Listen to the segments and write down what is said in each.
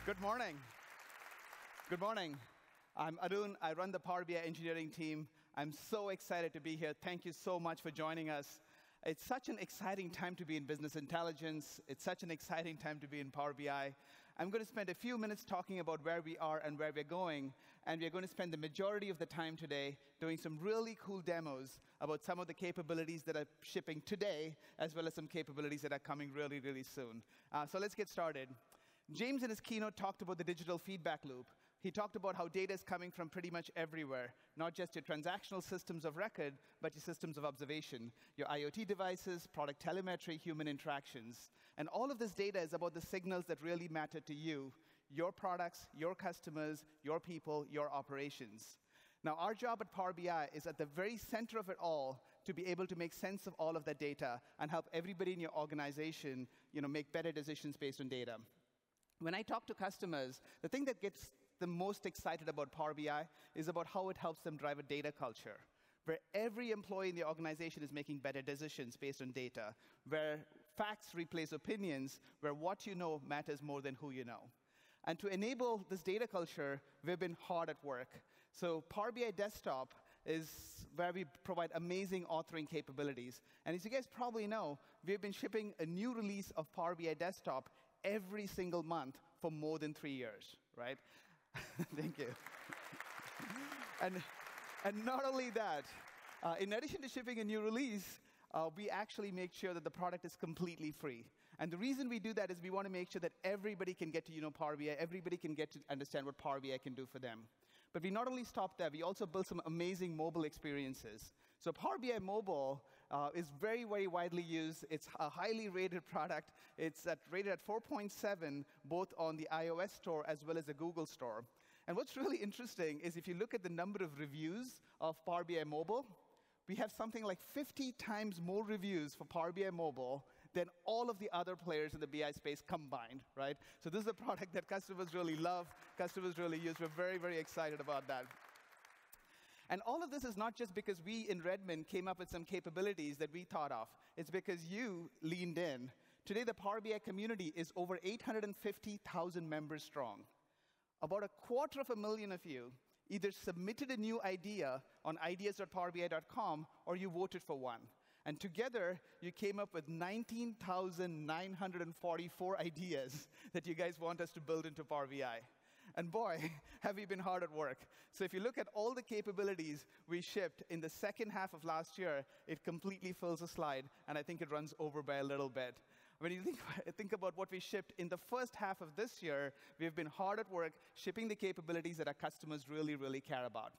Good morning. Good morning. I'm Arun. I run the Power BI engineering team. I'm so excited to be here. Thank you so much for joining us. It's such an exciting time to be in business intelligence. It's such an exciting time to be in Power BI. I'm going to spend a few minutes talking about where we are and where we're going, and we're going to spend the majority of the time today doing some really cool demos about some of the capabilities that are shipping today, as well as some capabilities that are coming really, really soon. So let's get started. James in his keynote talked about the digital feedback loop. He talked about how data is coming from pretty much everywhere, not just your transactional systems of record, but your systems of observation, your IoT devices, product telemetry, human interactions. And all of this data is about the signals that really matter to you, your products, your customers, your people, your operations. Now, our job at Power BI is at the very center of it all to be able to make sense of all of that data and help everybody in your organization, make better decisions based on data. When I talk to customers, the thing that gets them most excited about Power BI is about how it helps them drive a data culture, where every employee in the organization is making better decisions based on data, where facts replace opinions, where what you know matters more than who you know. And to enable this data culture, we've been hard at work. So Power BI Desktop is where we provide amazing authoring capabilities. And as you guys probably know, we've been shipping a new release of Power BI Desktop every single month for more than 3 years, right? Thank you. And not only that, in addition to shipping a new release, we actually make sure that the product is completely free. And the reason we do that is we want to make sure that everybody can get to Power BI, everybody can get to understand what Power BI can do for them. But we not only stop there, we also build some amazing mobile experiences. So Power BI Mobile is very, very widely used. It's a highly rated product. It's rated at 4.7, both on the iOS store as well as the Google store. And what's really interesting is if you look at the number of reviews of Power BI Mobile, we have something like 50 times more reviews for Power BI Mobile than all of the other players in the BI space combined, right? So this is a product that customers really love, customers really use. We're very, very excited about that. And all of this is not just because we in Redmond came up with some capabilities that we thought of. It's because you leaned in. Today, the Power BI community is over 850,000 members strong. About 250,000 of you either submitted a new idea on ideas.powerbi.com or you voted for one. And together, you came up with 19,944 ideas that you guys want us to build into Power BI. And boy, have we been hard at work. So if you look at all the capabilities we shipped in the second half of last year, it completely fills a slide, and I think it runs over by a little bit. When you think about what we shipped in the first half of this year, we've been hard at work shipping the capabilities that our customers really, really care about.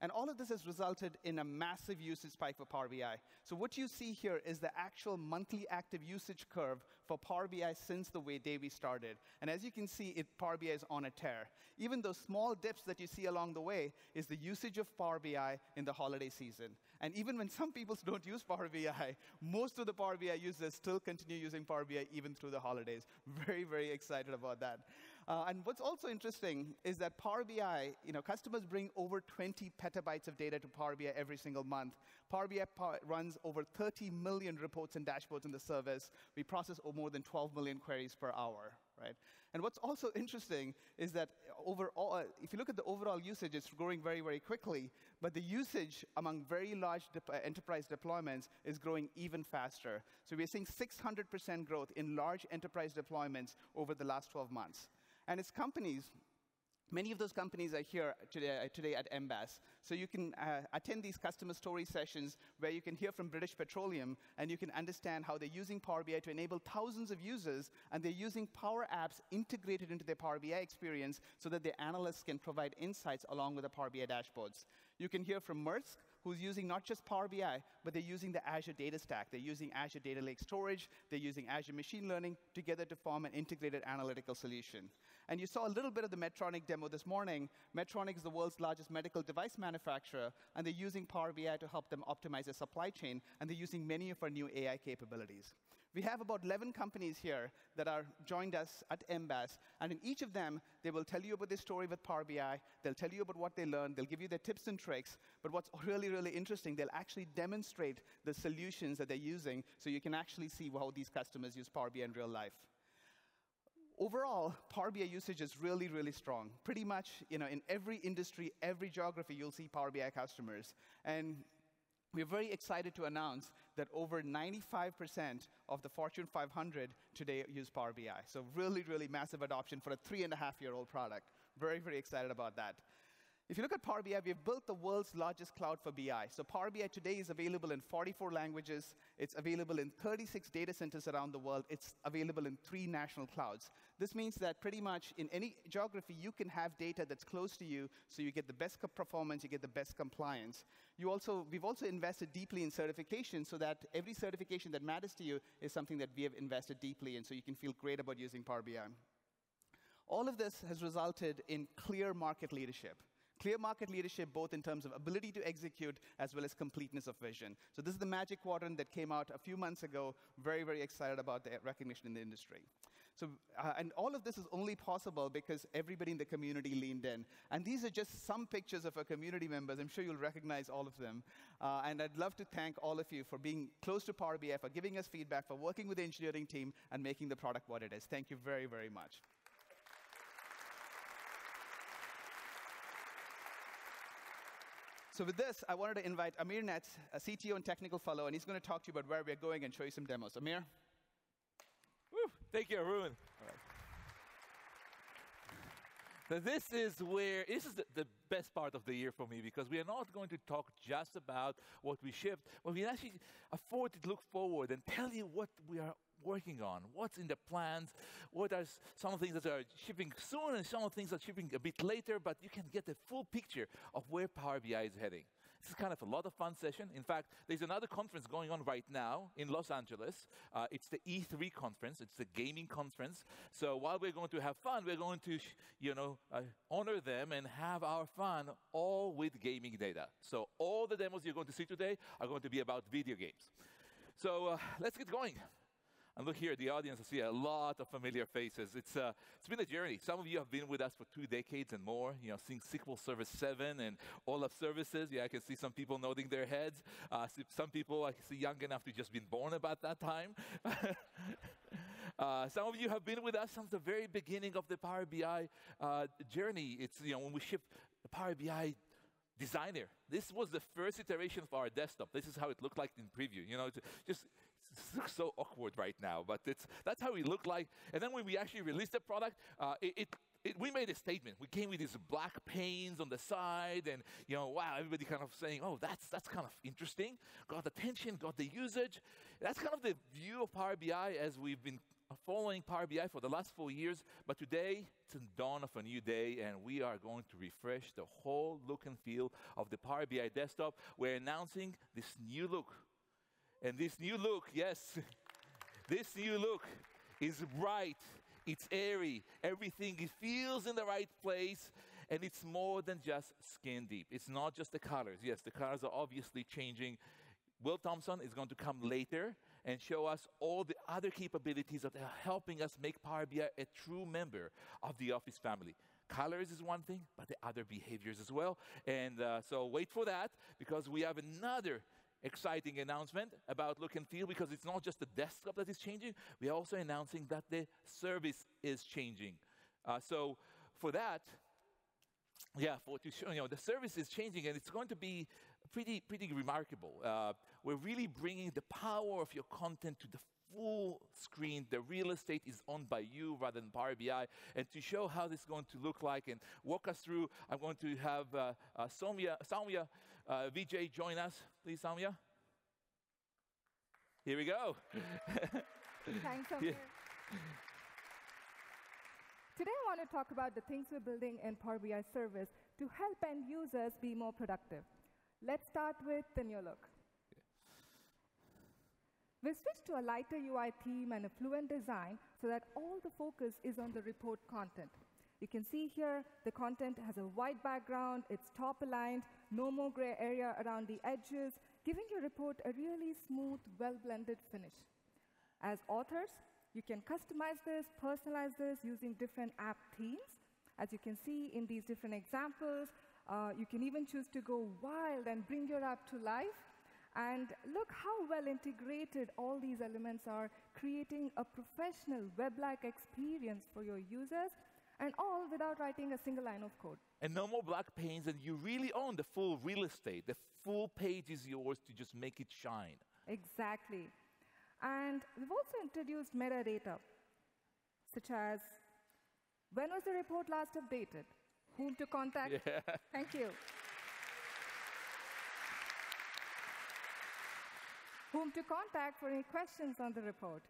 And all of this has resulted in a massive usage spike for Power BI. So what you see here is the actual monthly active usage curve for Power BI since the day we started. And as you can see, Power BI is on a tear. Even those small dips that you see along the way is the usage of Power BI in the holiday season. And even when some people don't use Power BI, most of the Power BI users still continue using Power BI even through the holidays. Very, very excited about that. And what's also interesting is that Power BI, customers bring over 20 petabytes of data to Power BI every single month. Power BI runs over 30 million reports and dashboards in the service. We process more than 12 million queries per hour, right? And what's also interesting is that overall, if you look at the overall usage, it's growing very, very quickly. But the usage among very large enterprise deployments is growing even faster. So we're seeing 600% growth in large enterprise deployments over the last 12 months. And it's companies. Many of those companies are here today at MBAS. So you can attend these customer story sessions where you can hear from British Petroleum, and you can understand how they're using Power BI to enable thousands of users, and they're using Power Apps integrated into their Power BI experience so that their analysts can provide insights along with the Power BI dashboards. You can hear from Maersk, who's using not just Power BI, but they're using the Azure Data Stack. They're using Azure Data Lake Storage. They're using Azure Machine Learning together to form an integrated analytical solution. And you saw a little bit of the Medtronic demo this morning. Medtronic is the world's largest medical device manufacturer, and they're using Power BI to help them optimize their supply chain, and they're using many of our new AI capabilities. We have about 11 companies here that are joined us at MBAS, and in each of them, they will tell you about their story with Power BI. They'll tell you about what they learned. They'll give you their tips and tricks. But what's really, really interesting, they'll actually demonstrate the solutions that they're using so you can actually see how these customers use Power BI in real life. Overall, Power BI usage is really, really strong. Pretty much, in every industry, every geography, you'll see Power BI customers. And we're very excited to announce that over 95% of the Fortune 500 today use Power BI. So really, really massive adoption for a 3.5-year-old product. Very, very excited about that. If you look at Power BI, we've built the world's largest cloud for BI. So Power BI today is available in 44 languages. It's available in 36 data centers around the world. It's available in 3 national clouds. This means that pretty much in any geography, you can have data that's close to you, so you get the best performance, you get the best compliance. We've also invested deeply in certification, so that every certification that matters to you is something that we have invested deeply in, so you can feel great about using Power BI. All of this has resulted in clear market leadership. Clear market leadership, both in terms of ability to execute as well as completeness of vision. So this is the Magic Quadrant that came out a few months ago. Very, very excited about the recognition in the industry. So, and all of this is only possible because everybody in the community leaned in. And these are just some pictures of our community members. I'm sure you'll recognize all of them. And I'd love to thank all of you for being close to Power BI, for giving us feedback, for working with the engineering team, and making the product what it is. Thank you very, very much. So with this, I wanted to invite Amir Netz, a CTO and technical fellow, and he's going to talk to you about where we're going and show you some demos. Amir? Woo, thank you, Arun. All right. So this is the best part of the year for me, because we are not going to talk just about what we shipped, but we actually afford to look forward and tell you what we are working on, what's in the plans, what are some of the things that are shipping soon and some of the things that are shipping a bit later, but you can get a full picture of where Power BI is heading. This is kind of a lot of fun session. In fact, there's another conference going on right now in Los Angeles. It's the E3 conference. It's the gaming conference. So while we're going to have fun, we're going to, honor them and have our fun all with gaming data. So all the demos you're going to see today are going to be about video games. So let's get going. And look here, the audience, I see a lot of familiar faces. It's been a journey. Some of you have been with us for 2 decades and more, seeing SQL Server 7 and all of services. Yeah, I can see some people nodding their heads. Some people I can see young enough to just been born about that time. Some of you have been with us since the very beginning of the Power BI journey. It's, when we shipped the Power BI Designer. This was the first iteration of our desktop. This is how it looked like in preview. It looks so awkward right now, but that's how it looked like. And then when we actually released the product, we made a statement. We came with these black panes on the side, and wow, everybody kind of saying, "Oh, that's kind of interesting." Got attention, got the usage. That's kind of the view of Power BI as we've been following Power BI for the last 4 years. But today, it's the dawn of a new day, and we are going to refresh the whole look and feel of the Power BI desktop. We're announcing this new look. And this new look, yes, this new look is bright, it's airy, everything, it feels in the right place, and it's more than just skin deep. It's not just the colors. Yes, the colors are obviously changing. Will Thompson is going to come later and show us all the other capabilities that are helping us make Power BI a true member of the Office family. Colors is one thing, but the other behaviors as well. And so wait for that, because we have another exciting announcement about look and feel, because it's not just the desktop that is changing. We are also announcing that the service is changing. So for that, the service is changing, and it's going to be pretty remarkable. We're really bringing the power of your content to the full screen. The real estate is owned by you rather than Power BI. And to show how this is going to look like and walk us through, I'm going to have Soumya Vijay join us. Please, Soumya. Here we go. Thanks, Amir. Today I want to talk about the things we're building in Power BI Service to help end users be more productive. Let's start with the new look. We've switched to a lighter UI theme and a fluent design so that all the focus is on the report content. You can see here the content has a white background, it's top aligned, no more gray area around the edges, giving your report a really smooth, well-blended finish. As authors, you can customize this, personalize this using different app themes. As you can see in these different examples, you can even choose to go wild and bring your app to life. And look how well integrated all these elements are, creating a professional web-like experience for your users, and all without writing a single line of code. And no more black panes, and you really own the full real estate. The full page is yours to just make it shine. Exactly. And we've also introduced metadata, such as when was the report last updated? Whom to contact? Yeah. Thank you. Whom to contact for any questions on the report.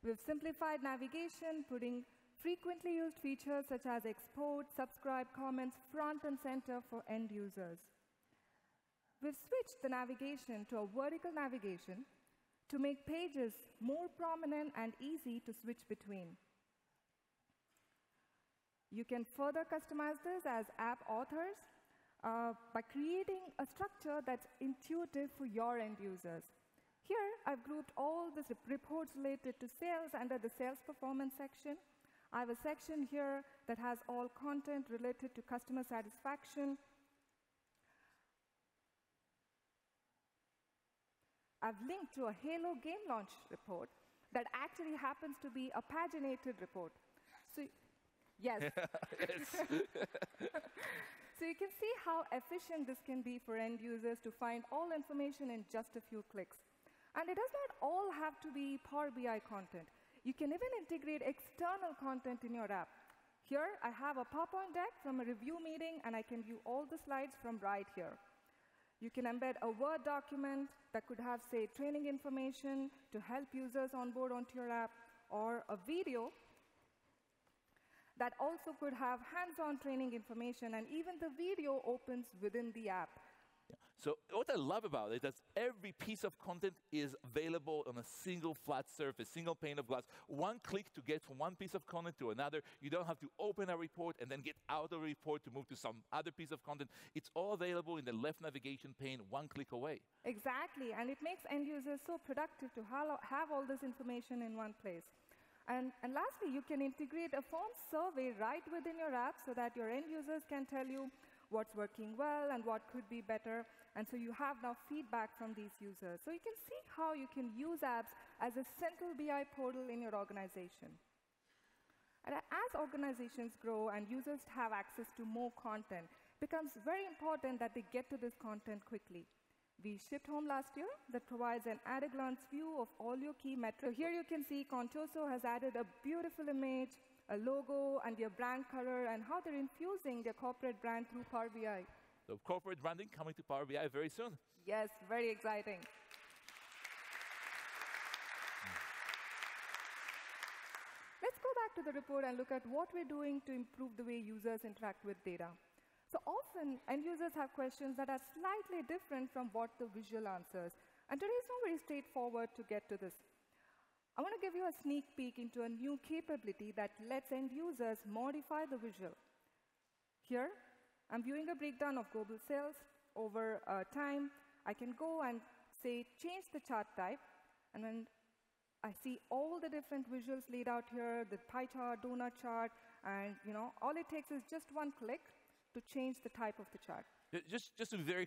We've simplified navigation, putting frequently used features such as export, subscribe, comments front and center for end users. We've switched the navigation to a vertical navigation to make pages more prominent and easy to switch between. You can further customize this as app authors by creating a structure that's intuitive for your end users. Here, I've grouped all the reports related to sales under the sales performance section. I have a section here that has all content related to customer satisfaction. I've linked to a Halo game launch report that actually happens to be a paginated report. So, yes. So you can see how efficient this can be for end users to find all information in just a few clicks. And it does not all have to be Power BI content. You can even integrate external content in your app. Here, I have a PowerPoint deck from a review meeting, and I can view all the slides from right here. You can embed a Word document that could have, say, training information to help users onboard onto your app, or a video that also could have hands-on training information, and even the video opens within the app. Yeah. So what I love about it is that every piece of content is available on a single flat surface, single pane of glass. One click to get from one piece of content to another. You don't have to open a report and then get out of a report to move to some other piece of content. It's all available in the left navigation pane, one click away. Exactly, and it makes end users so productive to have all this information in one place. And lastly, you can integrate a phone survey right within your app so that your end users can tell you what's working well and what could be better. And so you have now feedback from these users. So you can see how you can use apps as a central BI portal in your organization. And as organizations grow and users have access to more content, it becomes very important that they get to this content quickly. We shipped home last year that provides an at-a-glance view of all your key metrics. So here you can see Contoso has added a beautiful image, a logo, and their brand color, and how they're infusing their corporate brand through Power BI. So corporate branding coming to Power BI very soon. Yes, very exciting. Let's go back to the report and look at what we're doing to improve the way users interact with data. So often, end users have questions that are slightly different from what the visual answers. And today is not very straightforward to get to this. I want to give you a sneak peek into a new capability that lets end users modify the visual. Here, I'm viewing a breakdown of global sales over time. I can go and say, change the chart type, and then I see all the different visuals laid out here, the pie chart, donut chart, and all it takes is just one click to change the type of the chart. Just to be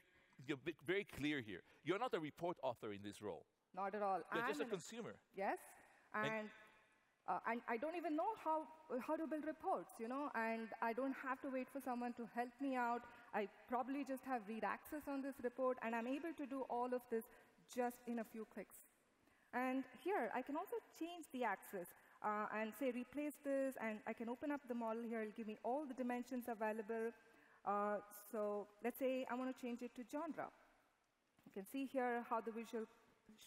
very clear here, you're not a report author in this role. Not at all. You're just a consumer. Yes, and I don't even know how to build reports, and I don't have to wait for someone to help me out. I probably just have read access on this report, and I'm able to do all of this just in a few clicks. And here, I can also change the axis and say replace this, and I can open up the model here. It'll give me all the dimensions available. So let's say I want to change it to genre. You can see here how the visual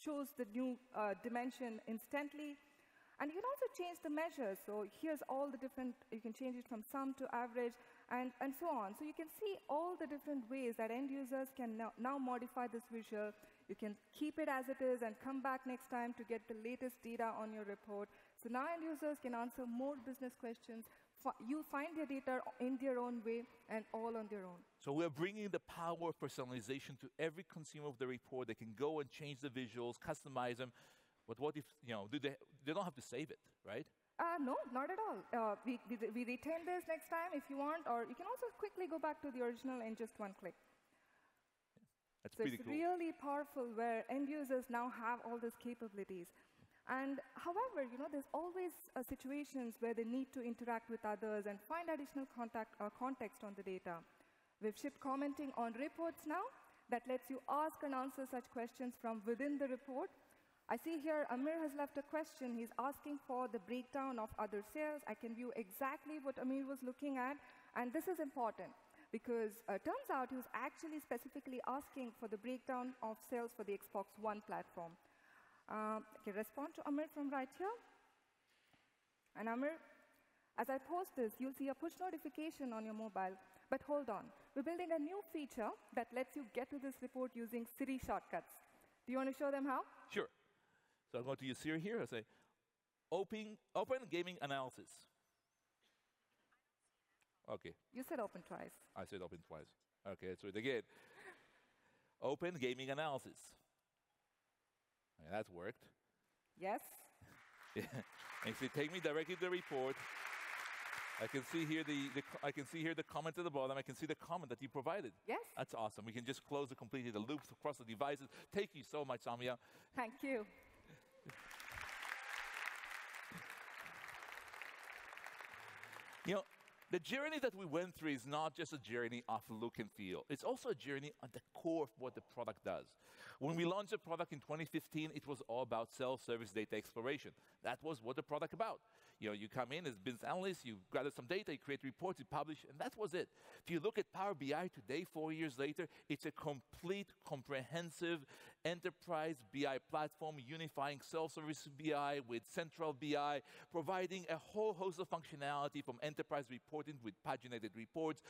shows the new dimension instantly. And you can also change the measures. So here's all the different, you can change it from sum to average, and so on. So you can see all the different ways that end users can now modify this visual. You can keep it as it is and come back next time to get the latest data on your report. So now end users can answer more business questions. You find their data in their own way and all on their own. So we're bringing the power of personalization to every consumer of the report. They can go and change the visuals, customize them. But what if, they don't have to save it, right? No, not at all. We retain this next time if you want, or you can also quickly go back to the original in just one click. That's So pretty it's cool. really powerful where end users now have all these capabilities. And however, there's always situations where they need to interact with others and find additional context on the data. We've shipped commenting on reports now that lets you ask and answer such questions from within the report. I see here Amir has left a question. He's asking for the breakdown of other sales. I can view exactly what Amir was looking at. And this is important because it turns out he was actually specifically asking for the breakdown of sales for the Xbox One platform. Okay, respond to Amir from right here. And Amir, as I post this, you'll see a push notification on your mobile. But hold on, we're building a new feature that lets you get to this report using Siri shortcuts. Do you want to show them how? Sure. So I'm going to use Siri here. I'll say, open gaming analysis. Okay, You said open twice. I said open twice. Okay, let's do it again. Open gaming analysis. Yeah, that's worked. Yes? Yeah. And so take me directly to the report. I can see here I can see here the comment at the bottom. I can see the comment that you provided. Yes? That's awesome. We can just close completely the loops across the devices. Thank you so much, Samia. Thank you. You know, the journey that we went through is not just a journey of look and feel. It's also a journey at the core of what the product does. When we launched the product in 2015, it was all about self-service data exploration. That was what the product about. You come in as business analyst, you gather some data, you create reports, you publish, and that was it. If you look at Power BI today, 4 years later, it's a complete, comprehensive enterprise BI platform unifying self-service BI with central BI, providing a whole host of functionality from enterprise reporting with paginated reports,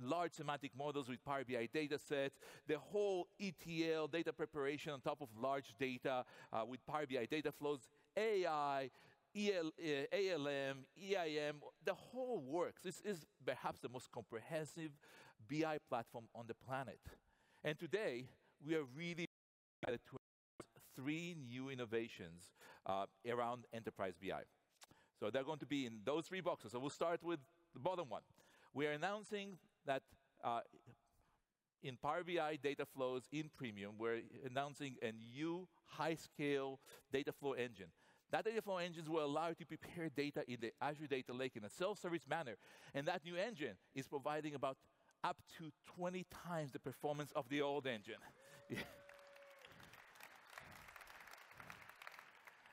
large semantic models with Power BI data sets, the whole ETL data preparation on top of large data with Power BI data flows, AI, ALM, EIM, the whole works. This is perhaps the most comprehensive BI platform on the planet. And today, we are really excited to announce 3 new innovations around enterprise BI. So they're going to be in those 3 boxes. So we'll start with the bottom one. We are announcing that in Power BI data flows in Premium, we're announcing a new high-scale data flow engine. That data flow engines will allow you to prepare data in the Azure Data Lake in a self-service manner. And that new engine is providing about up to 20 times the performance of the old engine.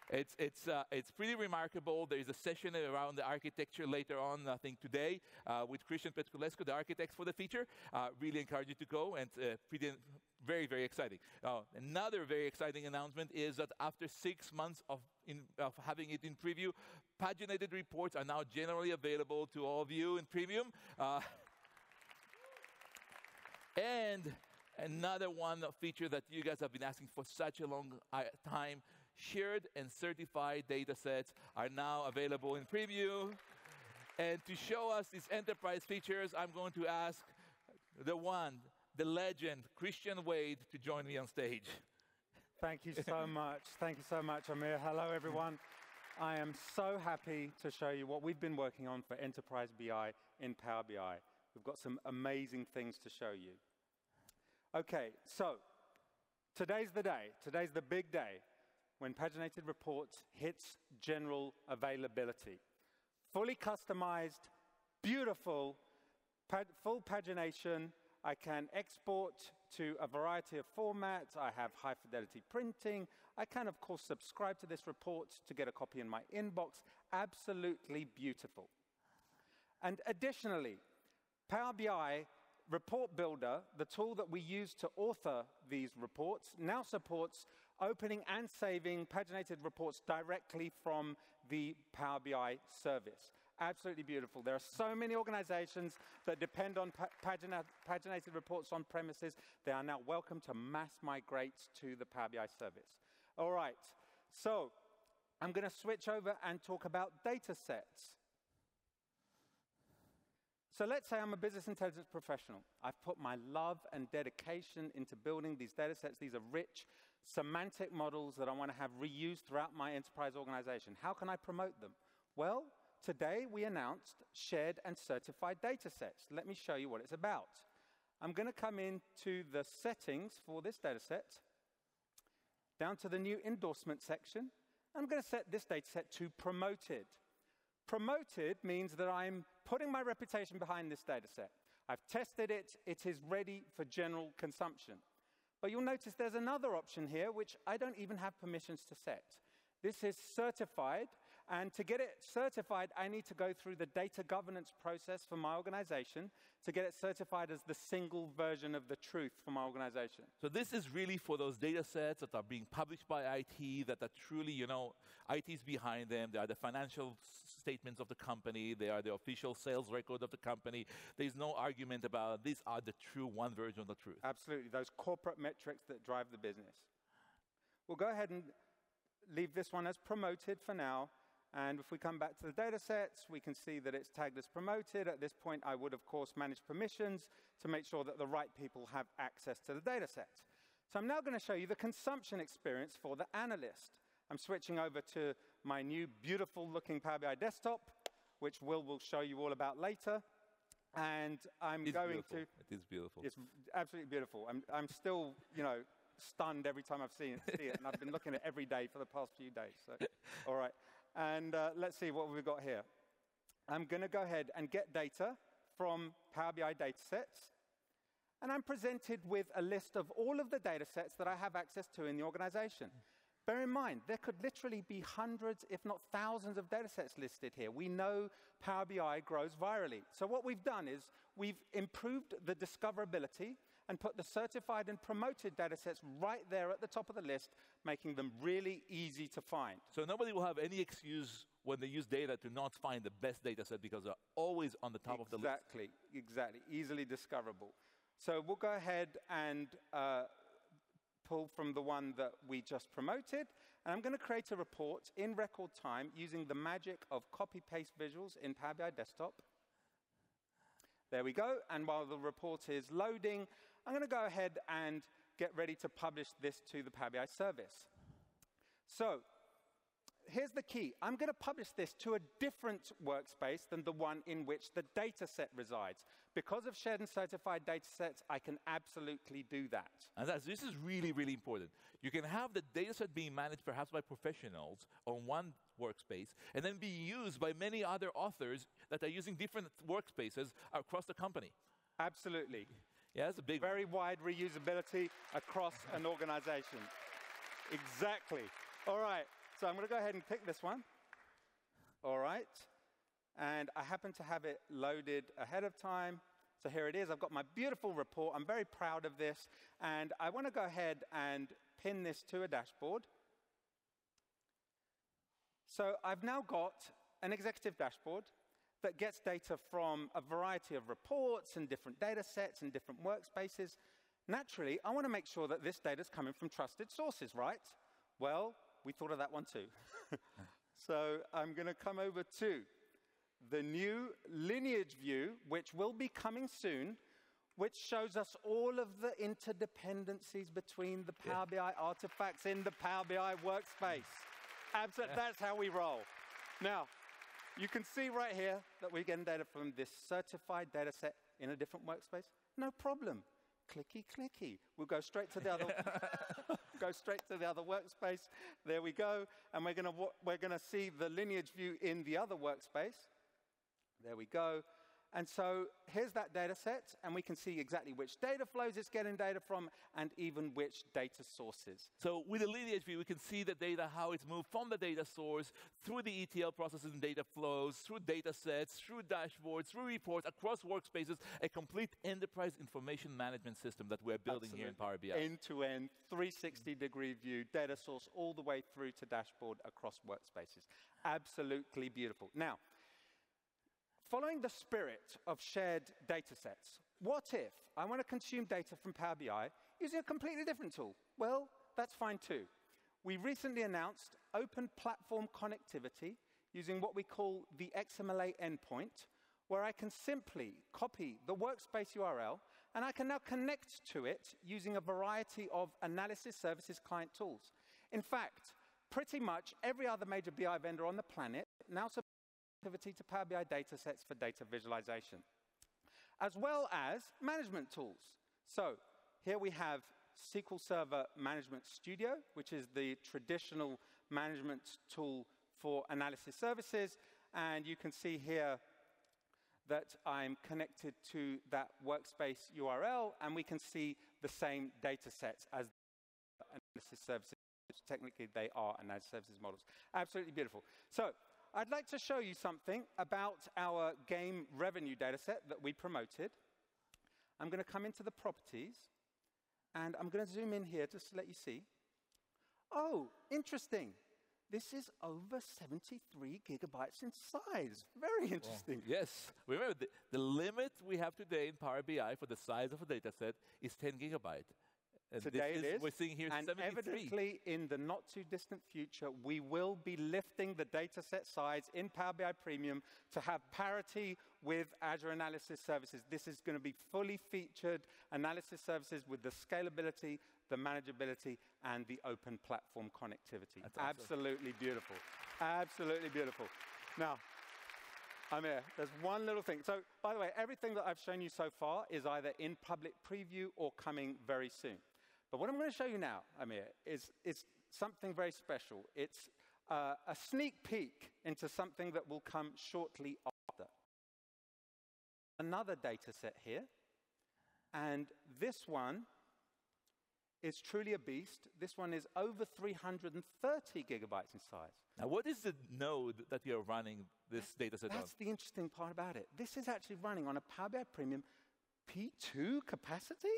It's pretty remarkable. There is a session around the architecture later on, I think today, with Christian Petkulescu, the architect for the feature. Really encourage you to go, and very, very exciting. Another very exciting announcement is that after 6 months of having it in preview, paginated reports are now generally available to all of you in Premium. And another feature that you guys have been asking for such a long time, shared and certified data sets are now available in preview. And to show us these enterprise features, I'm going to ask the legend, Christian Wade, to join me on stage. Thank you so much. Thank you so much, Amir. Hello, everyone. I am so happy to show you what we've been working on for Enterprise BI in Power BI. We've got some amazing things to show you. Okay, so today's the day. Today's the big day when Paginated Reports hits general availability. Fully customized, beautiful, full pagination. I can export to a variety of formats. I have high fidelity printing. I can, of course, subscribe to this report to get a copy in my inbox. Absolutely beautiful. And additionally, Power BI Report Builder, the tool that we use to author these reports, now supports opening and saving paginated reports directly from the Power BI service. Absolutely beautiful. There are so many organizations that depend on paginated reports on premises. They are now welcome to mass migrate to the Power BI service. All right, so I'm going to switch over and talk about data sets. So let's say I'm a business intelligence professional. I've put my love and dedication into building these data sets. These are rich semantic models that I want to have reused throughout my enterprise organization. How can I promote them? Well, today we announced shared and certified data sets. Let me show you what it's about. I'm going to come into the settings for this data set, down to the new endorsement section. I'm going to set this data set to promoted. Promoted means that I'm putting my reputation behind this data set. I've tested it. It is ready for general consumption. But you'll notice there's another option here, which I don't even have permissions to set. This is certified. And to get it certified, I need to go through the data governance process for my organization to get it certified as the single version of the truth for my organization. So this is really for those data sets that are being published by IT, that are truly, IT is behind them. They are the financial statements of the company. They are the official sales record of the company. There's no argument about it. These are the true one version of the truth. Absolutely, those corporate metrics that drive the business. We'll go ahead and leave this one as promoted for now. And if we come back to the data sets, we can see that it's tagged as promoted. At this point, I would, of course, manage permissions to make sure that the right people have access to the data set. So I'm now going to show you the consumption experience for the analyst. I'm switching over to my new beautiful-looking Power BI desktop, which Will show you all about later. And I'm going to... It is beautiful. It's absolutely beautiful. I'm still, stunned every time I see it, and I've been looking at it every day for the past few days. So, all right. And let's see what we've got here. I'm going to go ahead and get data from Power BI datasets. And I'm presented with a list of all of the datasets that I have access to in the organization. Bear in mind, there could literally be hundreds, if not thousands, of datasets listed here. We know Power BI grows virally. So what we've done is we've improved the discoverability and put the certified and promoted datasets right there at the top of the list, making them really easy to find. So nobody will have any excuse when they use data to not find the best data set because they're always on the top of the list. Exactly, easily discoverable. So we'll go ahead and pull from the one that we just promoted, and I'm going to create a report in record time using the magic of copy-paste visuals in Power BI Desktop. There we go, and while the report is loading, I'm going to go ahead and get ready to publish this to the Power BI service. So here's the key. I'm going to publish this to a different workspace than the one in which the data set resides. Because of shared and certified data sets, I can absolutely do that. And this is really, really important. You can have the data set being managed perhaps by professionals on one workspace and then be used by many other authors that are using different workspaces across the company. Absolutely. Yeah, that's a big Very wide reusability across an organization. Exactly. All right. So I'm going to go ahead and pick this one. All right. And I happen to have it loaded ahead of time. So here it is. I've got my beautiful report. I'm very proud of this. And I want to go ahead and pin this to a dashboard. So I've now got an executive dashboard that gets data from a variety of reports and different data sets and different workspaces. Naturally, I want to make sure that this data is coming from trusted sources, right? Well, we thought of that one too. So I'm going to come over to the new lineage view, which will be coming soon, which shows us all of the interdependencies between the Power BI artifacts in the Power BI workspace. Absolutely, that's how we roll. Now, you can see right here that we're getting data from this certified data set in a different workspace. No problem. Clicky, clicky. We'll go straight to the other, go straight to the other workspace. There we go. And we're gonna see the lineage view in the other workspace. There we go. And so here's that data set, and we can see exactly which data flows it's getting data from, and even which data sources. So with the lineage view, we can see the data, how it's moved from the data source, through the ETL processes and data flows, through data sets, through dashboards, through reports, across workspaces, a complete enterprise information management system that we're building here in Power BI. End-to-end, 360-degree view, data source all the way through to dashboard across workspaces. Absolutely beautiful. Now, following the spirit of shared data sets, what if I want to consume data from Power BI using a completely different tool? Well, that's fine too. We recently announced open platform connectivity using what we call the XMLA endpoint, where I can simply copy the workspace URL, and I can now connect to it using a variety of analysis services client tools. In fact, pretty much every other major BI vendor on the planet now supports connectivity to Power BI data sets for data visualization. as well as management tools. So here we have SQL Server Management Studio, which is the traditional management tool for analysis services. And you can see here that I'm connected to that workspace URL, and we can see the same data sets as analysis services. Technically, they are analysis services models. Absolutely beautiful. So I'd like to show you something about our game revenue data set that we promoted. I'm going to come into the properties, and I'm going to zoom in here just to let you see. Oh, interesting. This is over 73 gigabytes in size. Very interesting. Well, yes. Remember, the limit we have today in Power BI for the size of a data set is 10 gigabytes. And today it is. We're seeing here and 73. Evidently, in the not-too-distant future, we will be lifting the data set size in Power BI Premium to have parity with Azure Analysis Services. This is going to be fully featured analysis services with the scalability, the manageability, and the open platform connectivity. That's awesome. Absolutely beautiful. Absolutely beautiful. Now, Amir, there's one little thing. So, by the way, everything that I've shown you so far is either in public preview or coming very soon. But what I'm going to show you now, Amir, is something very special. It's a sneak peek into something that will come shortly after. Another data set here. And this one is truly a beast. This one is over 330 gigabytes in size. Now, what is the node that you're running this data set on? That's the interesting part about it. This is actually running on a Power BI Premium P2 capacity?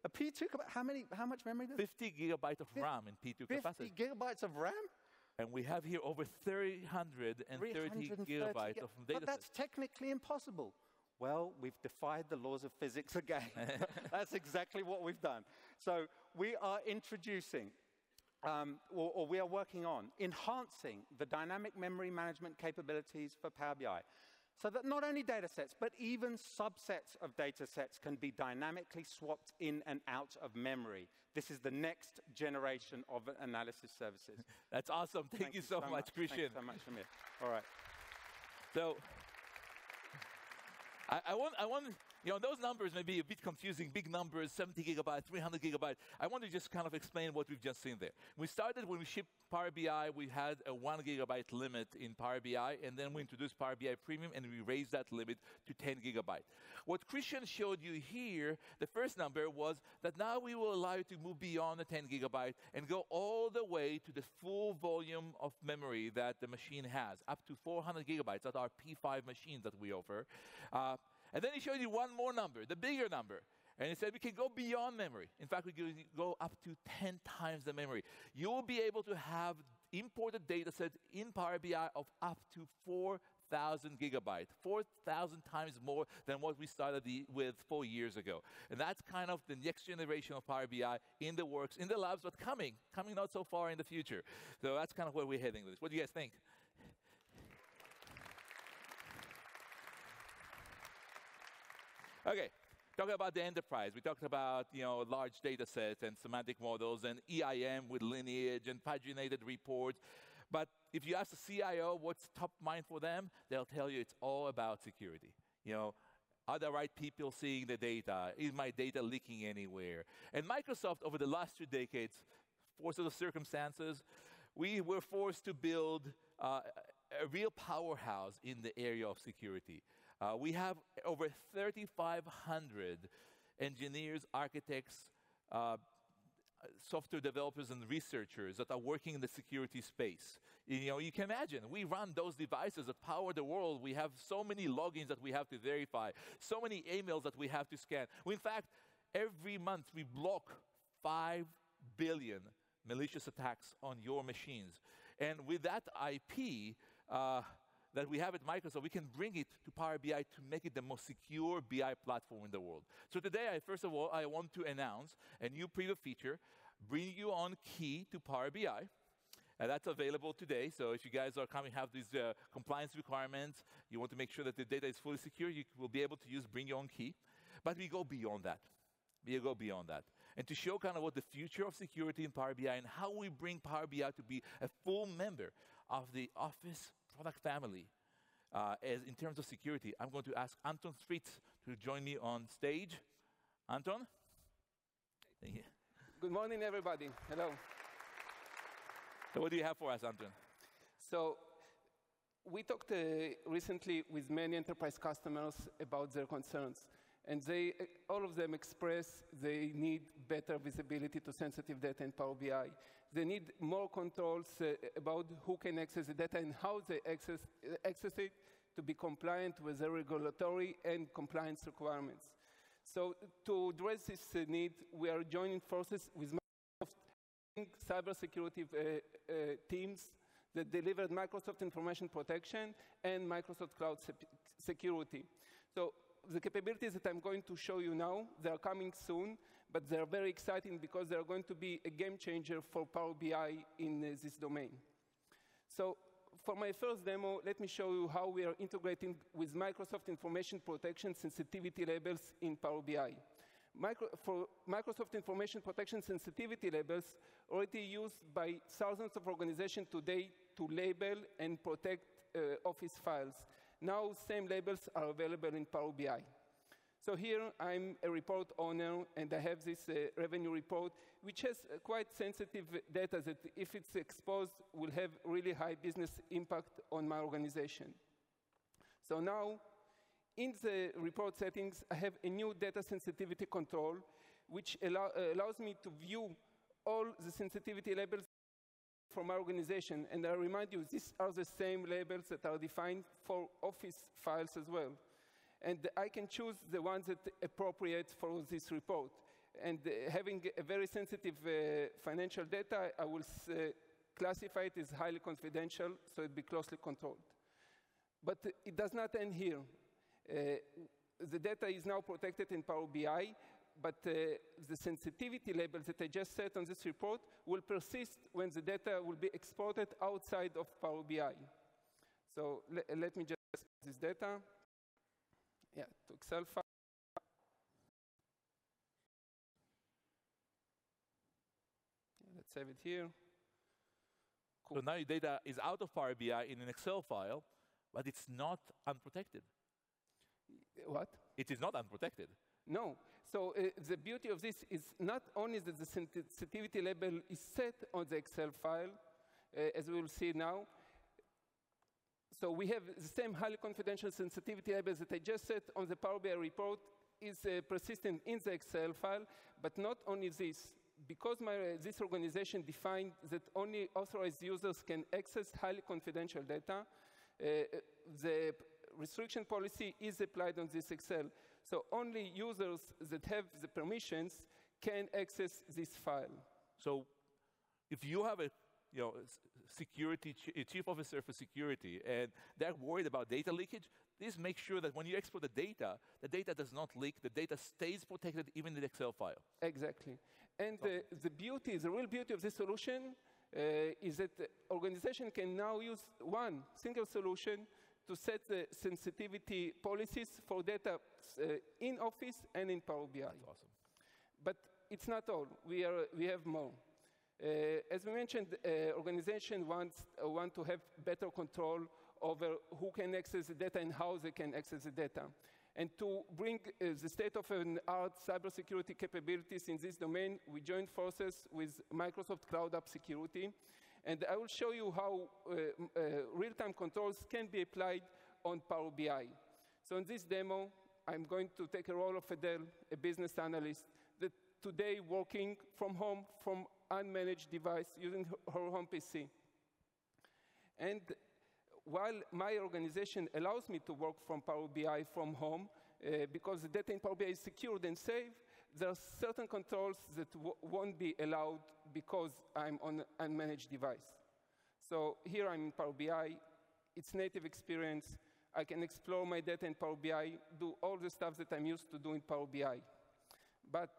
A P2, how much memory does it? 50 gigabytes of RAM in P2 capacity. 50 gigabytes of RAM? And we have here over 330 gigabytes of data. But that's technically impossible. Well, we've defied the laws of physics again. That's exactly what we've done. So we are introducing, or we are working on, enhancing the dynamic memory management capabilities for Power BI, so that not only data sets, but even subsets of data sets can be dynamically swapped in and out of memory. This is the next generation of analysis services. That's awesome. Thank you so much, Christian. Thank you so much, Amir. All right. So I want, you know, those numbers may be a bit confusing, big numbers, 70 gigabytes, 300 gigabytes. I want to just kind of explain what we've just seen there. We started when we shipped Power BI, we had a 1 gigabyte limit in Power BI, and then we introduced Power BI Premium, and we raised that limit to 10 gigabytes. What Christian showed you here, the first number, was that now we will allow you to move beyond the 10 gigabyte and go all the way to the full volume of memory that the machine has, up to 400 gigabytes. That's our P5 machines that we offer. And then he showed you one more number, the bigger number. And he said we can go beyond memory. In fact, we can go up to 10 times the memory. You will be able to have imported data sets in Power BI of up to 4,000 gigabytes, 4,000 times more than what we started with 4 years ago. And that's kind of the next generation of Power BI in the works, in the labs, but coming not so far in the future. So that's kind of where we're heading with this. What do you guys think? Okay, talking about the enterprise. We talked about, you know, large data sets and semantic models and EIM with lineage and paginated reports. But if you ask the CIO what's top mind for them, they'll tell you it's all about security. You know, are the right people seeing the data? Is my data leaking anywhere? And Microsoft, over the last 2 decades, forces of circumstances, we were forced to build a real powerhouse in the area of security. We have over 3,500 engineers, architects, software developers, and researchers that are working in the security space. You know, you can imagine, we run those devices that power the world. We have so many logins that we have to verify, so many emails that we have to scan. In fact, every month we block 5 billion malicious attacks on your machines. And with that IP, that we have at Microsoft, we can bring it to Power BI to make it the most secure BI platform in the world. So today, first of all, I want to announce a new preview feature, Bring You On Key to Power BI. And that's available today. So if you guys are coming, have these compliance requirements, you want to make sure that the data is fully secure, you will be able to use Bring Your Own Key. But we go beyond that. We go beyond that. And to show kind of what the future of security in Power BI and how we bring Power BI to be a full member of the Office product family, in terms of security, I'm going to ask Anton Fritz to join me on stage. Anton? Thank you. Good morning, everybody. Hello. So what do you have for us, Anton? So we talked recently with many enterprise customers about their concerns. And all of them express they need better visibility to sensitive data in Power BI. They need more controls about who can access the data and how they access it to be compliant with the regulatory and compliance requirements. So to address this need, we are joining forces with Microsoft cybersecurity teams that delivered Microsoft Information Protection and Microsoft Cloud Security. So the capabilities that I'm going to show you now, they are coming soon, but they're very exciting because they're going to be a game changer for Power BI in this domain. So for my first demo, let me show you how we are integrating with Microsoft Information Protection sensitivity labels in Power BI. For Microsoft Information Protection sensitivity labels, already used by thousands of organizations today to label and protect Office files. Now, same labels are available in Power BI. So here, I'm a report owner, and I have this revenue report, which has quite sensitive data that, if it's exposed, will have really high business impact on my organization. So now, in the report settings, I have a new data sensitivity control, which allows me to view all the sensitivity labels from our organization. And I remind you, these are the same labels that are defined for Office files as well. And I can choose the ones that are appropriate for this report. And having a very sensitive financial data, I will classify it as highly confidential, so it'll be closely controlled. But it does not end here. The data is now protected in Power BI, but the sensitivity labels that I just set on this report will persist when the data will be exported outside of Power BI. So let me just export this data. Yeah, to Excel file. Yeah, let's save it here. Cool. So now your data is out of Power BI in an Excel file, but it's not unprotected. What? It is not unprotected. No. So the beauty of this is not only that the sensitivity label is set on the Excel file, as we will see now. So we have the same highly confidential sensitivity labels that I just set on the Power BI report is persistent in the Excel file, but not only this. Because this organization defined that only authorized users can access highly confidential data, the restriction policy is applied on this Excel. So only users that have the permissions can access this file. So if you have a chief officer for security, and they're worried about data leakage, please make sure that when you export the data does not leak, the data stays protected even in the Excel file. Exactly. And the real beauty of this solution is that the organization can now use one single solution to set the sensitivity policies for data in Office and in Power BI. That's awesome. But it's not all. We have more. As we mentioned, organizations want to have better control over who can access the data and how they can access the data. And to bring the state-of-the-art cybersecurity capabilities in this domain, we joined forces with Microsoft Cloud App Security. And I will show you how real-time controls can be applied on Power BI. So in this demo, I'm going to take a role of Adele, a business analyst, that today working from home, from unmanaged device, using her home PC. And while my organization allows me to work from Power BI from home, because the data in Power BI is secured and safe, there are certain controls that won't be allowed because I'm on an unmanaged device. So here I'm in Power BI. It's native experience. I can explore my data in Power BI, do all the stuff that I'm used to do in Power BI. But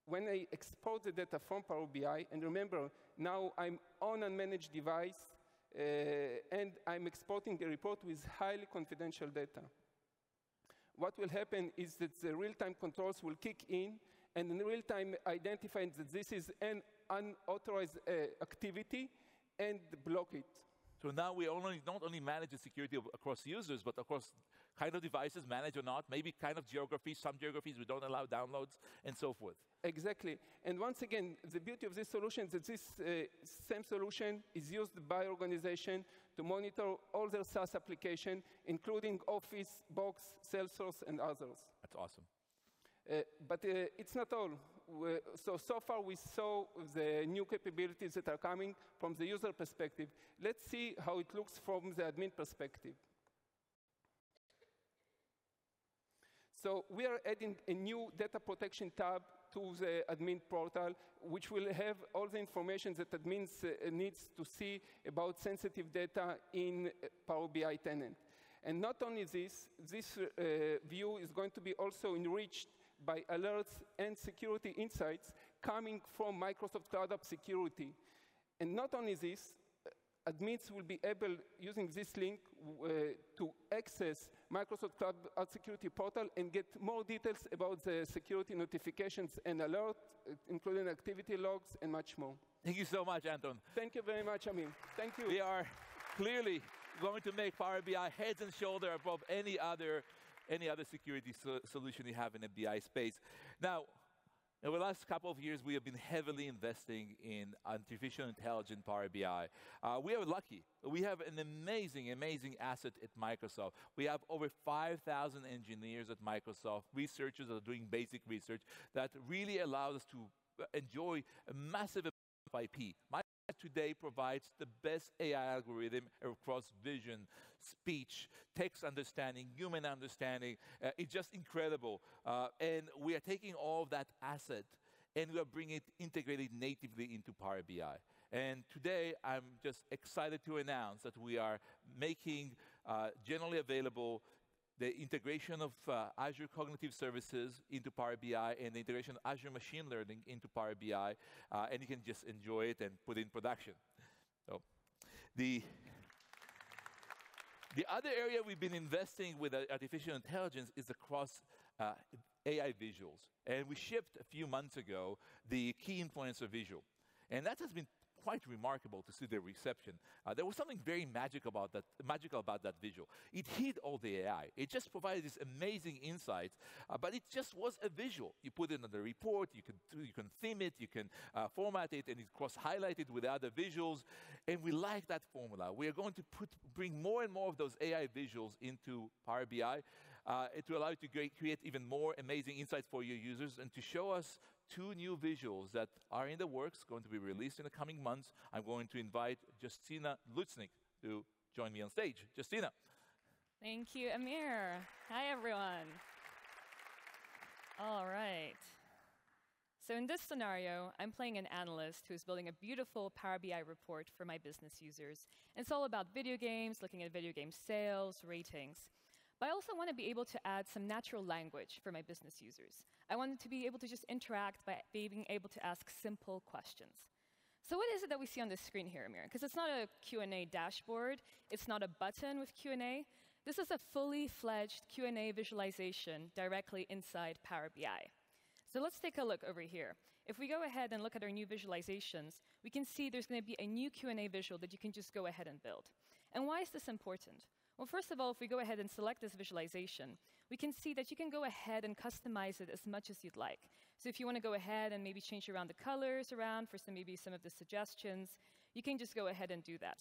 when I export the data from Power BI, and remember, now I'm on a managed device, and I'm exporting a report with highly confidential data. What will happen is that the real-time controls will kick in, and in real time identify that this is an unauthorized activity and block it. So now we not only manage the security across users, but across kind of devices, manage or not, maybe kind of geographies, some geographies we don't allow downloads, and so forth. Exactly. And once again, the beauty of this solution is that this same solution is used by organization to monitor all their SaaS application, including Office, Box, Salesforce, and others. That's awesome. But it's not all. So far, we saw the new capabilities that are coming from the user perspective. Let's see how it looks from the admin perspective. So we are adding a new data protection tab to the admin portal, which will have all the information that admins needs to see about sensitive data in Power BI tenant. And not only this view is going to be also enriched by alerts and security insights coming from Microsoft Cloud App Security. And not only this, admins will be able, using this link, to access Microsoft Cloud App Security portal and get more details about the security notifications and alerts, including activity logs and much more. Thank you so much, Anton. Thank you very much, Amir. Thank you. We are clearly going to make Power BI heads and shoulders above any other security solution you have in the BI space. Now, over the last couple of years, we have been heavily investing in artificial intelligence Power BI. We are lucky. We have an amazing, amazing asset at Microsoft. We have over 5,000 engineers at Microsoft, researchers that are doing basic research that really allows us to enjoy a massive amount of IP. Microsoft today provides the best AI algorithm across vision, speech, text understanding, human understanding. It's just incredible. And we are taking all of that asset and we are bringing it integrated natively into Power BI. And today, I'm just excited to announce that we are making generally available the integration of Azure Cognitive Services into Power BI and the integration of Azure Machine Learning into Power BI, and you can just enjoy it and put it in production. So, the other area we've been investing with artificial intelligence is across AI visuals. And we shipped a few months ago the Key Influencer visual. And that has been quite remarkable to see the reception. There was something very magical about that visual. It hid all the AI. It just provided this amazing insights, but it just was a visual. You put it in the report, you can theme it, you can format it, and it's cross-highlighted with other visuals. And we like that formula. We are going to bring more and more of those AI visuals into Power BI to allow you to create even more amazing insights for your users and to show us 2 new visuals that are in the works, going to be released in the coming months. I'm going to invite Justina Lutznik to join me on stage. Justina. Thank you, Amir. Hi, everyone. All right. So in this scenario, I'm playing an analyst who's building a beautiful Power BI report for my business users. It's all about video games, looking at video game sales, ratings. But I also want to be able to add some natural language for my business users. I wanted to be able to just interact by being able to ask simple questions. So what is it that we see on the screen here, Amir? Because it's not a Q&A dashboard. It's not a button with Q&A. This is a fully fledged Q&A visualization directly inside Power BI. So let's take a look over here. If we go ahead and look at our new visualizations, we can see there's going to be a new Q&A visual that you can just go ahead and build. And why is this important? Well, first of all, if we go ahead and select this visualization, we can see that you can go ahead and customize it as much as you'd like. So if you want to go ahead and maybe change around the colors around for maybe some of the suggestions, you can just go ahead and do that.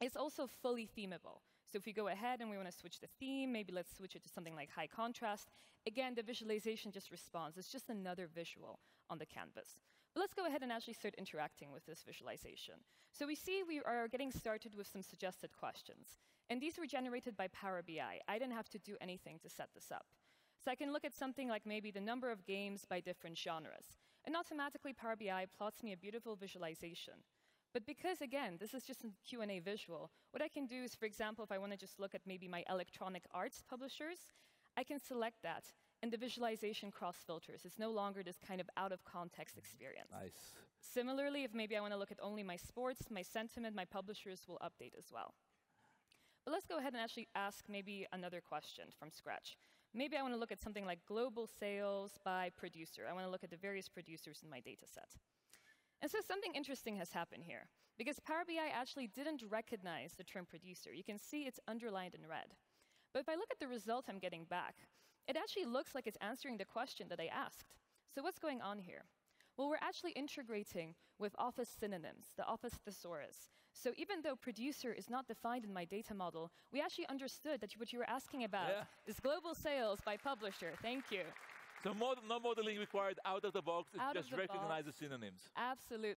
It's also fully themable. So if we go ahead and we want to switch the theme, maybe let's switch it to something like high contrast, again, the visualization just responds. It's just another visual on the canvas. But let's go ahead and actually start interacting with this visualization. So we see we are getting started with some suggested questions. And these were generated by Power BI. I didn't have to do anything to set this up. So I can look at something like maybe the number of games by different genres. And automatically, Power BI plots me a beautiful visualization. But because, again, this is just a Q&A visual, what I can do is, for example, if I want to just look at maybe my electronic arts publishers, I can select that, and the visualization cross-filters. It's no longer this kind of out-of-context experience. Nice. Similarly, if maybe I want to look at only my sports, my sentiment, my publishers will update as well. But let's go ahead and actually ask maybe another question from scratch. Maybe I want to look at something like global sales by producer. I want to look at the various producers in my data set. And so something interesting has happened here, because Power BI actually didn't recognize the term producer. You can see it's underlined in red. But if I look at the result I'm getting back, it actually looks like it's answering the question that I asked. So what's going on here? Well, we're actually integrating with Office synonyms, the Office thesaurus. So even though producer is not defined in my data model, we actually understood that what you were asking about is global sales by publisher. Thank you. So no modeling required out of the box, it Out of just the recognizes box. synonyms. Absolutely.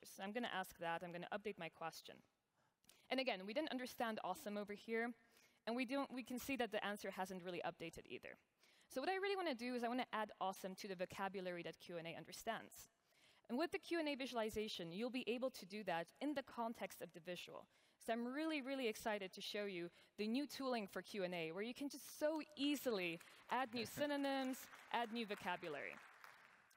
So I'm going to ask that. I'm going to update my question. And again, we didn't understand awesome over here, and we can see that the answer hasn't really updated either. So what I really want to do is I want to add awesome to the vocabulary that Q&A understands. And with the Q&A visualization, you'll be able to do that in the context of the visual. So I'm really, really excited to show you the new tooling for Q&A, where you can just so easily add new synonyms, add new vocabulary.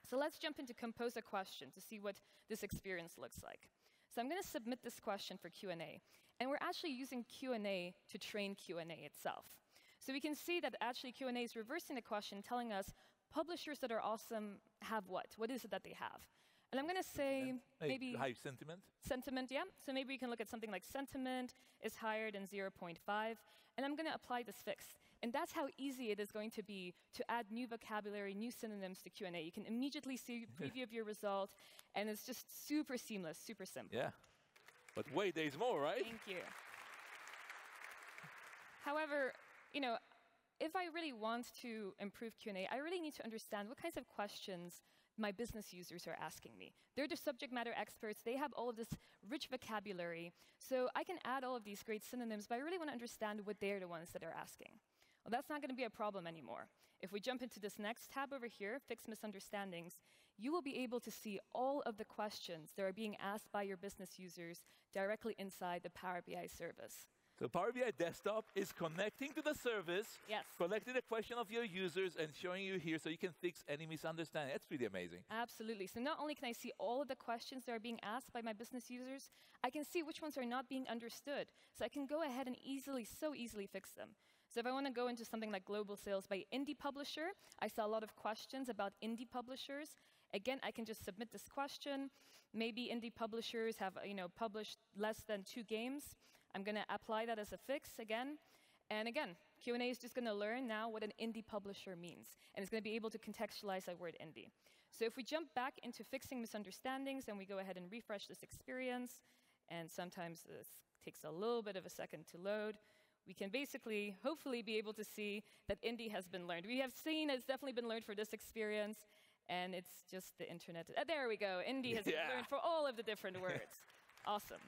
So let's jump into compose a question to see what this experience looks like. So I'm going to submit this question for Q&A. And we're actually using Q&A to train Q&A itself. So we can see that actually Q&A is reversing the question, telling us publishers that are awesome have what? What is it that they have? And I'm going to say maybe high sentiment. Sentiment, yeah. So maybe we can look at something like sentiment is higher than 0.5. And I'm going to apply this fix. And that's how easy it is going to be to add new vocabulary, new synonyms to Q&A. You can immediately see a preview of your result, and it's just super seamless, super simple. Yeah. But wait, there's more, right? Thank you. However, you know, if I really want to improve Q&A, I really need to understand what kinds of questions my business users are asking me. They're the subject matter experts. They have all of this rich vocabulary. So I can add all of these great synonyms, but I really want to understand what they're the ones that are asking. Well, that's not going to be a problem anymore. If we jump into this next tab over here, Fix Misunderstandings, you will be able to see all of the questions that are being asked by your business users directly inside the Power BI service. So Power BI Desktop is connecting to the service, Yes. collecting the question of your users and showing you here so you can fix any misunderstanding. That's pretty amazing. Absolutely. So not only can I see all of the questions that are being asked by my business users, I can see which ones are not being understood. So I can go ahead and so easily fix them. So if I want to go into something like global sales by indie publisher, I saw a lot of questions about indie publishers. Again, I can just submit this question. Maybe indie publishers have published less than 2 games. I'm going to apply that as a fix again. And again, Q&A is just going to learn now what an indie publisher means. And it's going to be able to contextualize that word indie. So if we jump back into fixing misunderstandings and we go ahead and refresh this experience, and sometimes this takes a little bit of a second to load, we can basically, hopefully, be able to see that indie has been learned. We have seen it's definitely been learned for this experience, and it's just the internet. There we go. Indie has been learned for all of the different words. Awesome.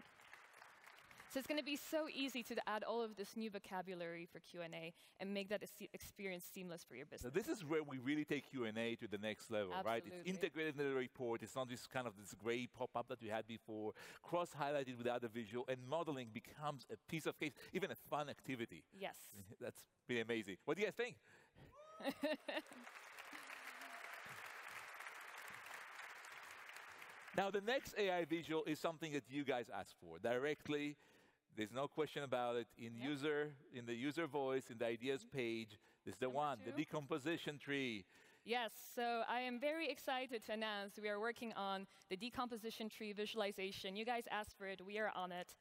So it's going to be so easy to add all of this new vocabulary for Q&A and make that experience seamless for your business. So this is where we really take Q&A to the next level, right? It's integrated in the report. It's not this kind of this gray pop-up that we had before, cross-highlighted with other visual, and modeling becomes a piece of cake, even a fun activity. Yes. That's pretty amazing. What do you guys think? Now, the next AI visual is something that you guys asked for directly. There's no question about it. In the user voice, in the ideas page, this is the one, the decomposition tree. Yes, so I am very excited to announce we are working on the decomposition tree visualization. You guys asked for it, we are on it.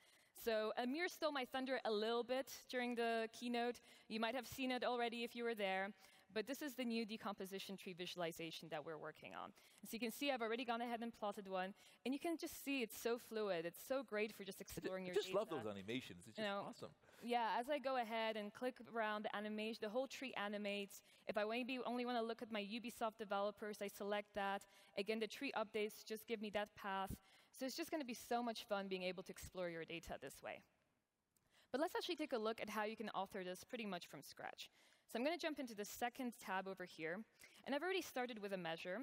So Amir stole my thunder a little bit during the keynote. You might have seen it already if you were there. But this is the new decomposition tree visualization that we're working on. So you can see I've already gone ahead and plotted one. And you can just see it's so fluid. It's so great for just exploring your data. I just love those animations. It's just awesome. Yeah, as I go ahead and click around the animation, the whole tree animates. If I maybe only want to look at my Ubisoft developers, I select that. Again, the tree updates just give me that path. So it's just going to be so much fun being able to explore your data this way. But let's actually take a look at how you can author this pretty much from scratch. So I'm going to jump into the second tab over here. And I've already started with a measure.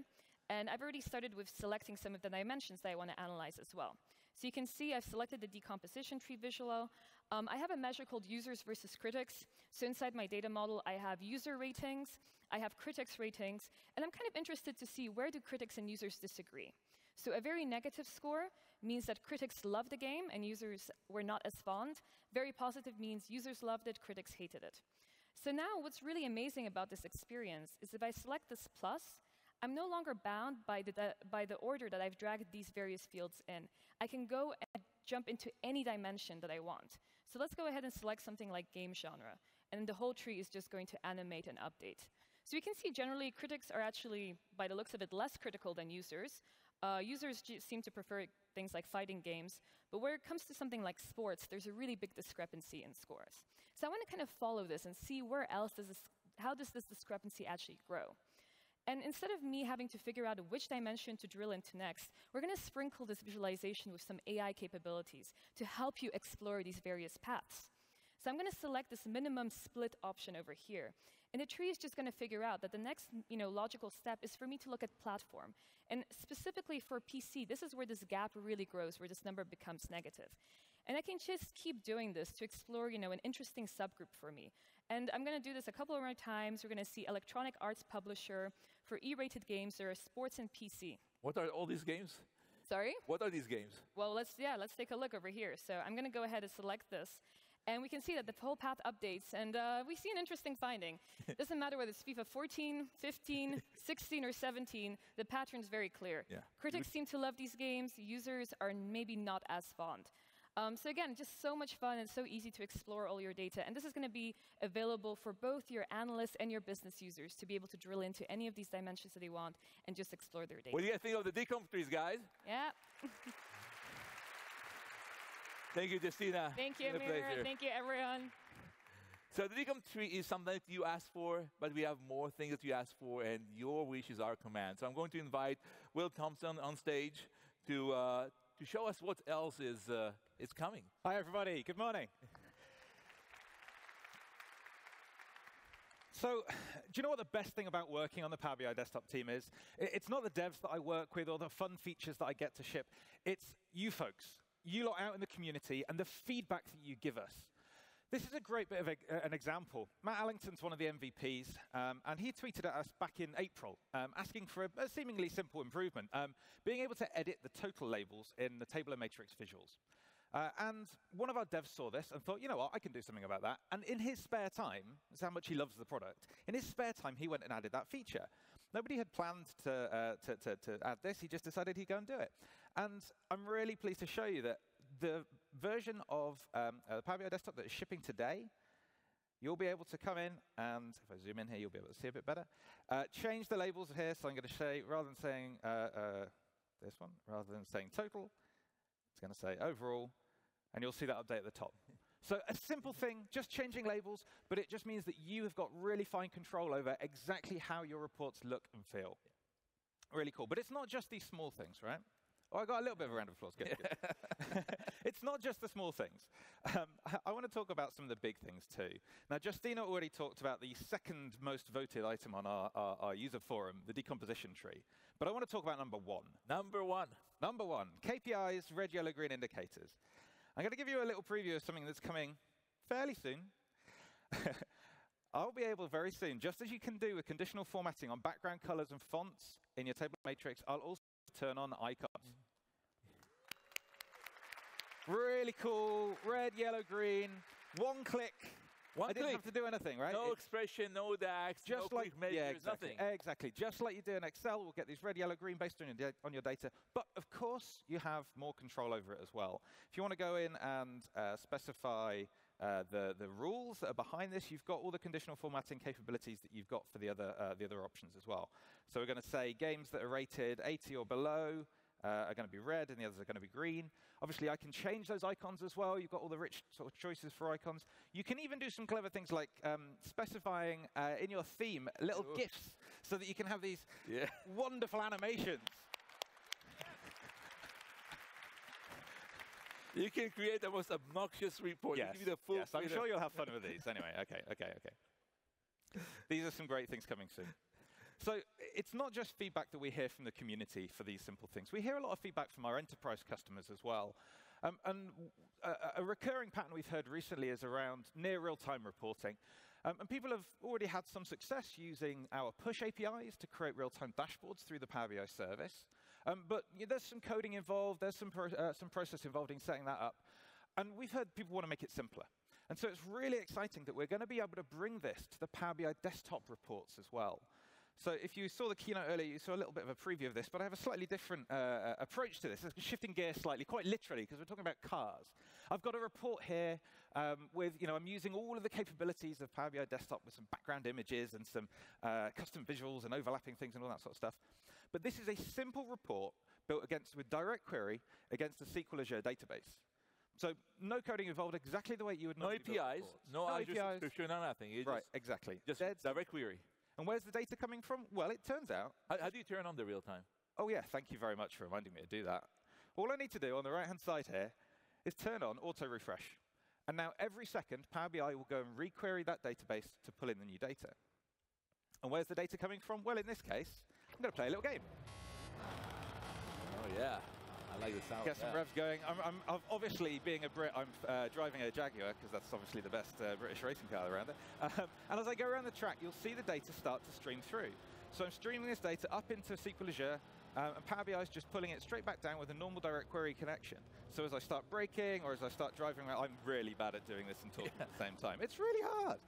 And I've already started with selecting some of the dimensions that I want to analyze as well. So you can see I've selected the decomposition tree visual. I have a measure called users versus critics. So inside my data model, I have user ratings. I have critics ratings. And I'm kind of interested to see where do critics and users disagree. So a very negative score means that critics loved the game and users were not as fond. Very positive means users loved it, critics hated it. So now what's really amazing about this experience is if I select this plus, I'm no longer bound by the order that I've dragged these various fields in. I can go and jump into any dimension that I want. So let's go ahead and select something like game genre, and the whole tree is just going to animate and update. So you can see generally critics are actually, by the looks of it, less critical than users. Users seem to prefer things like fighting games, but where it comes to something like sports, there's a really big discrepancy in scores. So I want to kind of follow this and see how does this discrepancy actually grow. And instead of me having to figure out which dimension to drill into next, we're going to sprinkle this visualization with some AI capabilities to help you explore these various paths. So I'm going to select this minimum split option over here. And the tree is just going to figure out that the next logical step is for me to look at platform. And specifically for PC, this is where this gap really grows, where this number becomes negative. And I can just keep doing this to explore an interesting subgroup for me. And I'm going to do this a couple of more times. We're going to see Electronic Arts Publisher. For E-rated games, there are sports and PC. What are all these games? Sorry? What are these games? Well, let's take a look over here. So I'm going to go ahead and select this. And we can see that the whole path updates. And we see an interesting finding. Doesn't matter whether it's FIFA 14, 15, 16, or 17, the pattern's very clear. Yeah. Critics seem to love these games. Users are maybe not as fond. So again, just so much fun and so easy to explore all your data. And this is going to be available for both your analysts and your business users to be able to drill into any of these dimensions that they want and just explore their data. What do you guys think of the decomp trees, guys? Yeah. Thank you, Justina. Thank you, Amir. Thank you, everyone. So the decomp tree is something that you asked for, but we have more things that you asked for, and your wish is our command. So I'm going to invite Will Thompson on stage to show us what else is coming. Hi, everybody. Good morning. So, do you know what the best thing about working on the Power BI desktop team is? It's not the devs that I work with or the fun features that I get to ship. It's you folks, you lot out in the community, and the feedback that you give us. This is a great bit of an example. Matt Allington's one of the MVPs, and he tweeted at us back in April, asking for a seemingly simple improvement, being able to edit the total labels in the table and matrix visuals. And one of our devs saw this and thought, you know what, I can do something about that. And in his spare time, that's how much he loves the product, in his spare time, he went and added that feature. Nobody had planned to add this. He just decided he'd go and do it. And I'm really pleased to show you that the version of the Power BI desktop that is shipping today, you'll be able to come in, and if I zoom in here, you'll be able to see a bit better. Change the labels here, so I'm going to say, rather than saying this one, rather than saying total, it's going to say overall, and you'll see that update at the top. So a simple thing, just changing labels, but it just means that you have got really fine control over exactly how your reports look and feel. Really cool. But it's not just these small things, right? Oh, I got a little bit of a round of applause. Good, good. It's not just the small things. I want to talk about some of the big things too. Now, Justina already talked about the second most voted item on our user forum, the decomposition tree. But I want to talk about number one. Number one. Number one, KPIs, red, yellow, green indicators. I'm going to give you a little preview of something that's coming fairly soon. I'll be able very soon, just as you can do with conditional formatting on background colors and fonts in your table matrix, I'll also turn on icons. Really cool, red, yellow, green, one click. I didn't have to do anything, right? No expression, no DAX, just no like quick measures, yeah, exactly, nothing. Exactly. Just like you do in Excel, we'll get these red, yellow, green based on your data. But of course, you have more control over it as well. If you want to go in and specify the rules that are behind this, you've got all the conditional formatting capabilities that you've got for the other options as well. So we're going to say games that are rated 80 or below are going to be red, and the others are going to be green. Obviously, I can change those icons as well. You've got all the rich sort of choices for icons. You can even do some clever things like specifying in your theme little GIFs so that you can have these wonderful animations. You can create the most obnoxious report. Yes, give you the full yes, I'm sure you'll have fun with these. Anyway, okay. These are some great things coming soon. So it's not just feedback that we hear from the community for these simple things. We hear a lot of feedback from our enterprise customers as well. And a recurring pattern we've heard recently is around near real-time reporting. And people have already had some success using our push APIs to create real-time dashboards through the Power BI service. But there's some coding involved, there's some process involved in setting that up. And we've heard people want to make it simpler. And so it's really exciting that we're going to be able to bring this to the Power BI desktop reports as well. So if you saw the keynote earlier, you saw a little bit of a preview of this, but I have a slightly different approach to this. It's shifting gears slightly, quite literally, because we're talking about cars. I've got a report here with, I'm using all of the capabilities of Power BI Desktop with some background images and some custom visuals and overlapping things and all that sort of stuff. But this is a simple report built with direct query against the SQL Azure database. So no coding involved, exactly the way you would normally build reports. No Azure subscription, no nothing. Right, exactly. Just direct query. And where's the data coming from? Well, it turns out... How do you turn on the real time? Oh, yeah, thank you very much for reminding me to do that. All I need to do on the right-hand side here is turn on auto-refresh. And now every second, Power BI will go and re-query that database to pull in the new data. And where's the data coming from? Well, in this case, I'm going to play a little game. Oh, yeah. I like the sound. Get some revs going. I'm obviously, being a Brit, I'm driving a Jaguar, because that's obviously the best British racing car around there. And as I go around the track, you'll see the data start to stream through. So I'm streaming this data up into SQL Azure, and Power BI is just pulling it straight back down with a normal direct query connection. So as I start braking, or as I start driving around, I'm really bad at doing this and talking at the same time. It's really hard.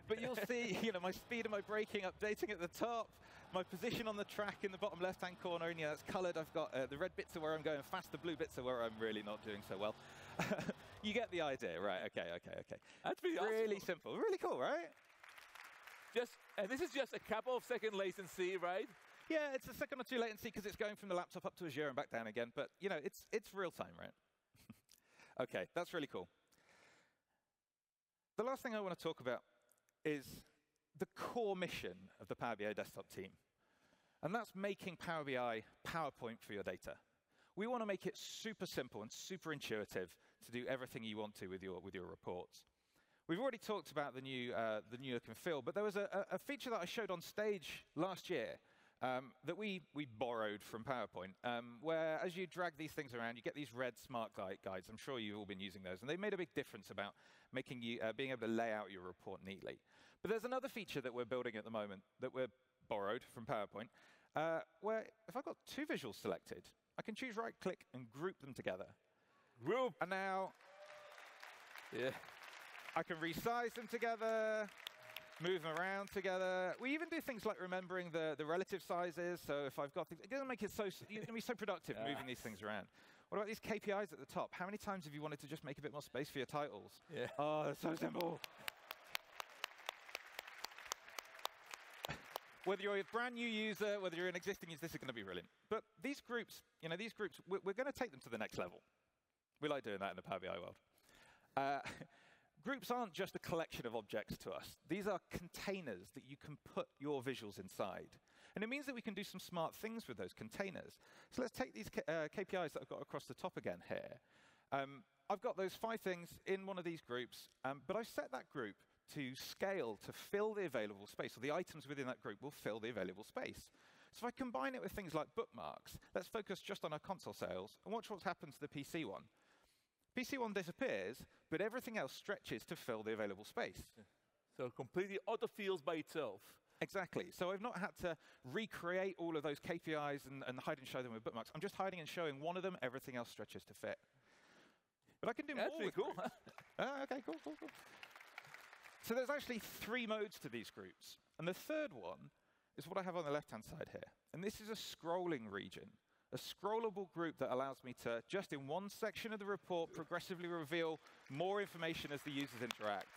But you'll see, my speed and my braking updating at the top, my position on the track in the bottom left-hand corner, and it's colored. I've got the red bits are where I'm going fast, the blue bits are where I'm really not doing so well. You get the idea, right? Okay. That's pretty awesome. Really simple, really cool, right? And this is just a couple of second latency, right? Yeah, it's a second or two latency because it's going from the laptop up to Azure and back down again. But it's real time, right? Okay, that's really cool. The last thing I want to talk about is the core mission of the Power BI desktop team. And that's making Power BI PowerPoint for your data. We want to make it super simple and super intuitive to do everything you want to with your reports. We've already talked about the new look and feel, but there was a feature that I showed on stage last year that we borrowed from PowerPoint, where as you drag these things around, you get these red smart guides. I'm sure you've all been using those, and they made a big difference about making you being able to lay out your report neatly. But there's another feature that we're building at the moment that we're borrowed from PowerPoint, where if I've got two visuals selected, I can choose right-click and group them together. Group. And now, I can resize them together, move them around together. We even do things like remembering the relative sizes. So if I've got things, it's going to make it you're going to be so productive moving these things around. What about these KPIs at the top? How many times have you wanted to just make a bit more space for your titles? Yeah. Oh, that's so simple. Whether you're a brand new user, whether you're an existing user, this is going to be brilliant. But these groups, we're going to take them to the next level. We like doing that in the Power BI world. Groups aren't just a collection of objects to us. These are containers that you can put your visuals inside. And it means that we can do some smart things with those containers. So let's take these KPIs that I've got across the top again here. I've got those 5 things in one of these groups, but I've set that group to scale to fill the available space, or the items within that group will fill the available space. So if I combine it with things like bookmarks, let's focus just on our console sales, and watch what happens to the PC one. PC one disappears, but everything else stretches to fill the available space. So completely auto-fills by itself. Exactly. So I've not had to recreate all of those KPIs and hide and show them with bookmarks. I'm just hiding and showing one of them. Everything else stretches to fit. But I can do more with cool. Okay, cool. So there's actually 3 modes to these groups. And the third one is what I have on the left-hand side here. And this is a scrolling region, a scrollable group that allows me to, just in one section of the report, progressively reveal more information as the users interact.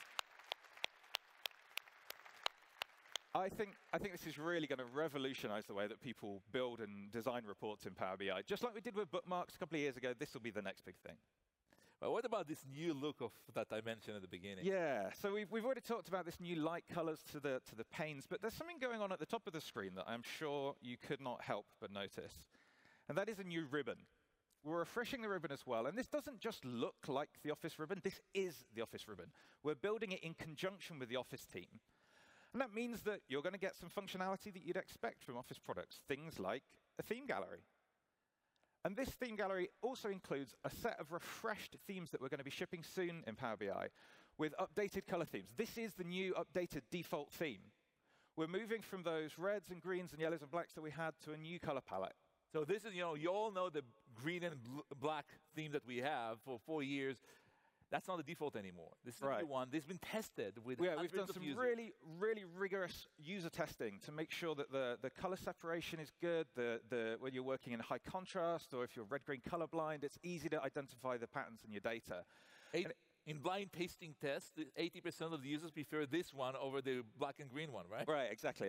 I think this is really going to revolutionize the way that people build and design reports in Power BI. Just like we did with bookmarks a couple of years ago, this will be the next big thing. Well, what about this new look that I mentioned at the beginning? Yeah, so we've already talked about this new light colors to the panes, but there's something going on at the top of the screen that I'm sure you could not help but notice. And that is a new ribbon. We're refreshing the ribbon as well. And this doesn't just look like the Office ribbon. This is the Office ribbon. We're building it in conjunction with the Office team. And that means that you're going to get some functionality that you'd expect from Office products, things like a theme gallery. And this theme gallery also includes a set of refreshed themes that we're going to be shipping soon in Power BI with updated color themes. This is the new updated default theme. We're moving from those reds and greens and yellows and blacks that we had to a new color palette. So this is, you all know the green and black theme that we have for 4 years. That's not the default anymore. This is the new one. This has been tested with we've done some users. really, really rigorous user testing to make sure that the color separation is good, when you're working in high contrast, or if you're red-green colorblind, it's easy to identify the patterns in your data. In blind tasting tests, 80% of the users prefer this one over the black and green one, right? Right, exactly.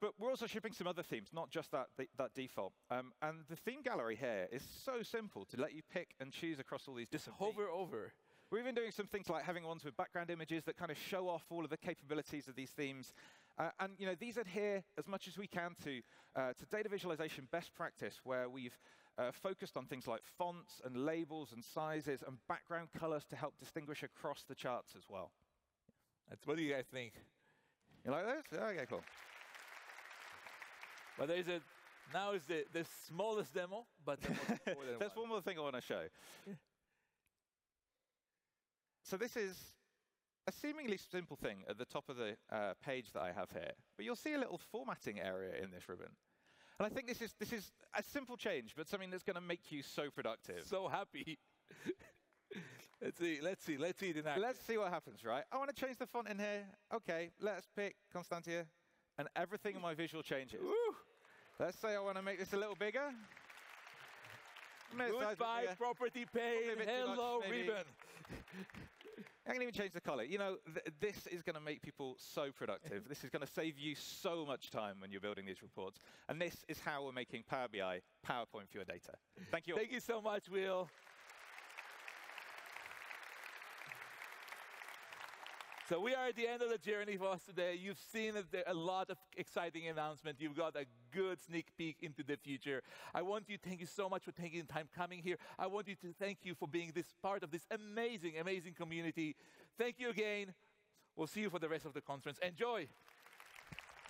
But we're also shipping some other themes, not just that default. And the theme gallery here is so simple to let you pick and choose across all these different Just hover over. We're even doing some things like having ones with background images that kind of show off all of the capabilities of these themes. And these adhere as much as we can to data visualization best practice, where we've focused on things like fonts and labels and sizes and background colors to help distinguish across the charts as well. What do you guys think? You like those? Okay, cool. Well, now is the smallest demo, but the most important There's one more thing I want to show. So this is a seemingly simple thing at the top of the page that I have here, but you'll see a little formatting area in this ribbon. And I think this is a simple change, but something that's going to make you so productive. So happy. Let's see it in action. Let's see what happens, right? I want to change the font in here. Okay, let's pick Constantia, and everything in my visual changes. Woo! Let's say I want to make this a little bigger. Goodbye, property pane. Hello, ribbon. I can even change the color. This is going to make people so productive. This is going to save you so much time when you're building these reports. And this is how we're making Power BI PowerPoint for your data. Thank you all. Thank you so much, Will. So we are at the end of the journey for us today. You've seen a lot of exciting announcements. You've got a good sneak peek into the future. I want you to thank you so much for taking the time coming here. I want you to thank you for being this part of this amazing, amazing community. Thank you again. We'll see you for the rest of the conference. Enjoy.